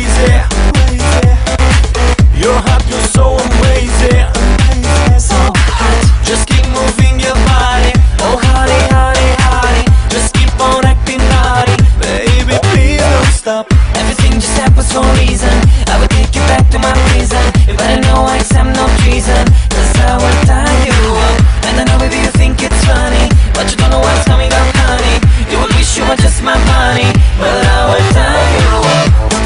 crazy. You're hot, you're so amazing. So hot, just keep moving your body. Oh honey, honey, honey, just keep on acting naughty. Baby, please don't stop. Everything just happens for a reason. I will take you back to my prison. You better know I accept no treason, cause I will tie you up. And I know baby you think it's funny, but you don't know what's coming up, honey. You would wish you were just my money, but I will tie you up.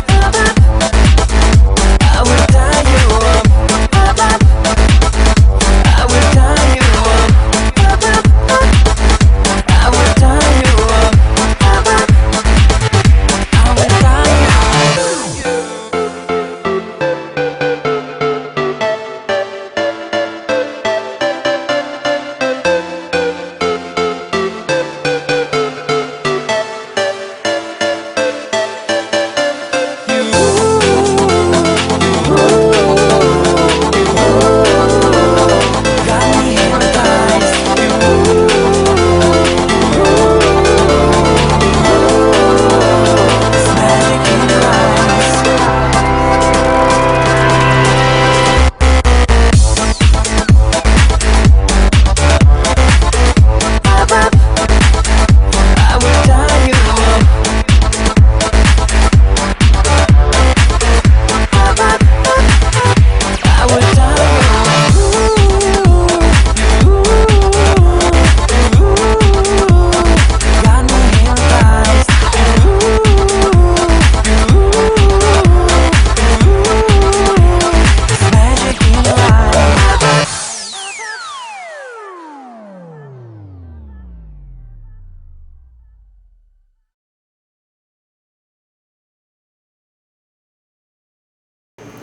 I will tie you up. I will tie you up. I will tie you up. I will tie you up.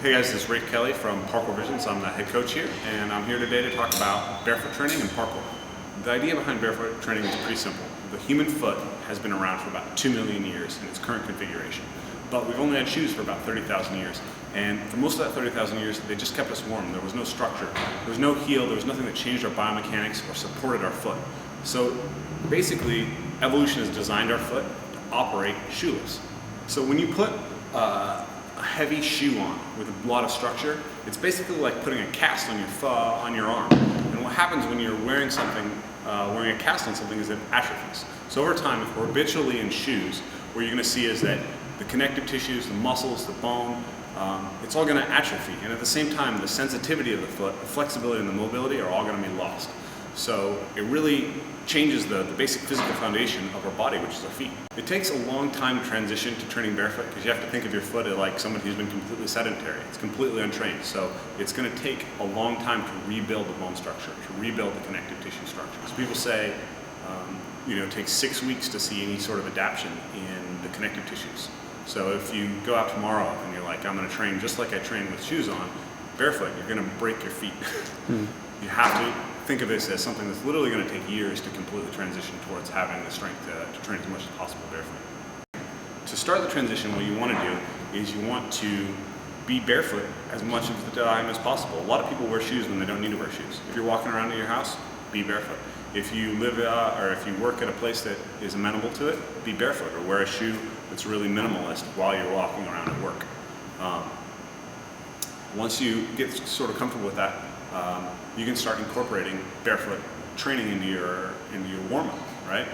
Hey guys, this is Rick Kelly from Parkour Visions. I'm the head coach here, and I'm here today to talk about barefoot training and parkour. The idea behind barefoot training is pretty simple. The human foot has been around for about 2 million years in its current configuration, but we've only had shoes for about 30,000 years. And for most of that 30,000 years, they just kept us warm. There was no structure, there was no heel, there was nothing that changed our biomechanics or supported our foot. So basically, evolution has designed our foot to operate shoeless. So when you put a heavy shoe on with a lot of structure, it's basically like putting a cast on your arm. And what happens when you're wearing something, wearing a cast on something, is it atrophies. So over time, if we're habitually in shoes, what you're going to see is that the connective tissues, the muscles, the bone, it's all going to atrophy. And at the same time, the sensitivity of the foot, the flexibility and the mobility are all going to be lost. So it really changes the basic physical foundation of our body, which is our feet. It takes a long time to transition to training barefoot because you have to think of your foot like someone who's been completely sedentary. It's completely untrained. So it's going to take a long time to rebuild the bone structure, to rebuild the connective tissue structure. So people say, it takes 6 weeks to see any sort of adaptation in the connective tissues. So if you go out tomorrow and you're like, I'm going to train just like I train with shoes on, barefoot, you're going to break your feet. You have to think of this as something that's literally going to take years to completely transition towards having the strength to train as much as possible barefoot. To start the transition, what you want to do is you want to be barefoot as much of the time as possible. A lot of people wear shoes when they don't need to wear shoes. If you're walking around in your house, be barefoot. If you live or if you work at a place that is amenable to it, be barefoot or wear a shoe that's really minimalist while you're walking around at work. Once you get sort of comfortable with that, you can start incorporating barefoot training into your warm-up, right?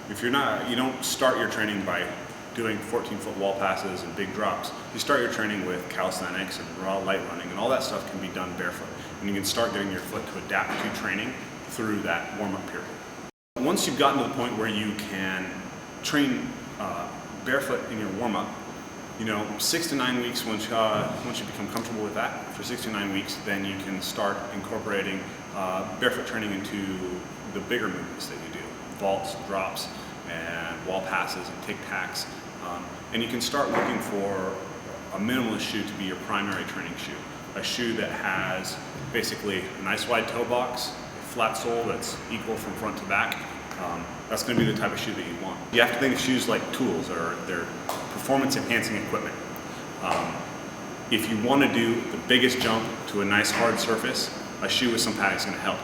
If you don't start your training by doing 14-foot wall passes and big drops. You start your training with calisthenics and raw light running, and all that stuff can be done barefoot. And you can start getting your foot to adapt to training through that warm-up period. Once you've gotten to the point where you can train barefoot in your warm-up, 6 to 9 weeks, once you become comfortable with that, for 6 to 9 weeks, then you can start incorporating barefoot training into the bigger movements that you do, vaults, drops, and wall passes and tic-tacs. And you can start looking for a minimalist shoe to be your primary training shoe. A shoe that has basically a nice wide toe box, a flat sole that's equal from front to back. That's going to be the type of shoe that you want. You have to think of shoes like tools, or they're performance enhancing equipment. If you want to do the biggest jump to a nice hard surface, a shoe with some padding is going to help.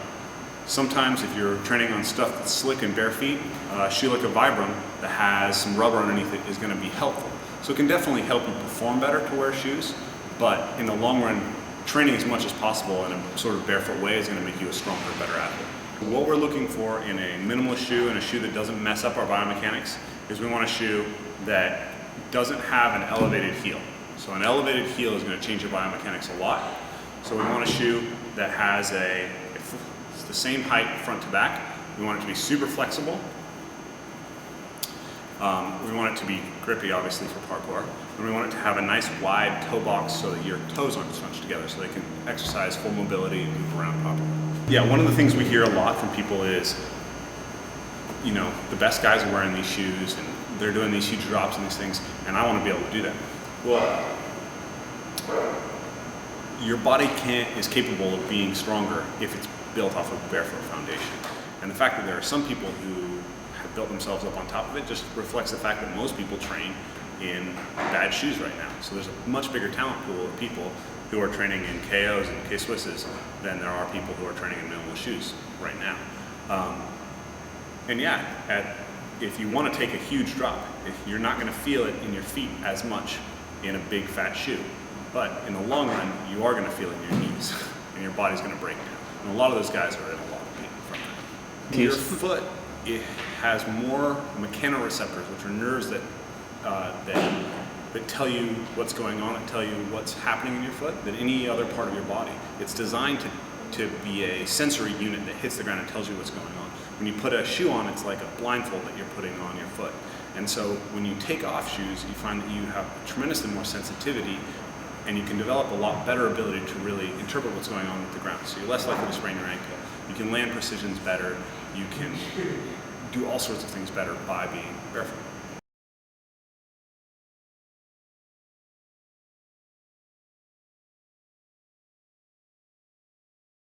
Sometimes if you're training on stuff that's slick and bare feet, a shoe like a Vibram that has some rubber underneath it is going to be helpful. So it can definitely help you perform better to wear shoes, but in the long run, training as much as possible in a sort of barefoot way is going to make you a stronger, better athlete. What we're looking for in a minimalist shoe and a shoe that doesn't mess up our biomechanics is we want a shoe that doesn't have an elevated heel. So an elevated heel is going to change your biomechanics a lot. So we want a shoe that has it's the same height front to back. We want it to be super flexible. We want it to be grippy, obviously, for parkour. And we want it to have a nice wide toe box so that your toes aren't scrunched together, so they can exercise full mobility and move around properly. Yeah, one of the things we hear a lot from people is, you know, the best guys are wearing these shoes and they're doing these huge drops and these things, and I want to be able to do that. Well, your body is capable of being stronger if it's built off of a barefoot foundation. And the fact that there are some people who have built themselves up on top of it just reflects the fact that most people train in bad shoes right now. So there's a much bigger talent pool of people who are training in KOs and K-Swisses than there are people who are training in minimal shoes right now. And yeah, if you want to take a huge drop, you're not going to feel it in your feet as much in a big fat shoe. But in the long run, you are going to feel it in your knees, and your body's going to break down. And a lot of those guys are in a lot of pain from that. Your foot, it has more mechanoreceptors, which are nerves that tell you what's going on, that tell you what's happening in your foot, than any other part of your body. It's designed to be a sensory unit that hits the ground and tells you what's going on. When you put a shoe on, it's like a blindfold that you're putting on your foot. And so when you take off shoes, you find that you have tremendously more sensitivity, and you can develop a lot better ability to really interpret what's going on with the ground. So you're less likely to sprain your ankle. You can land precisions better. You can do all sorts of things better by being barefoot.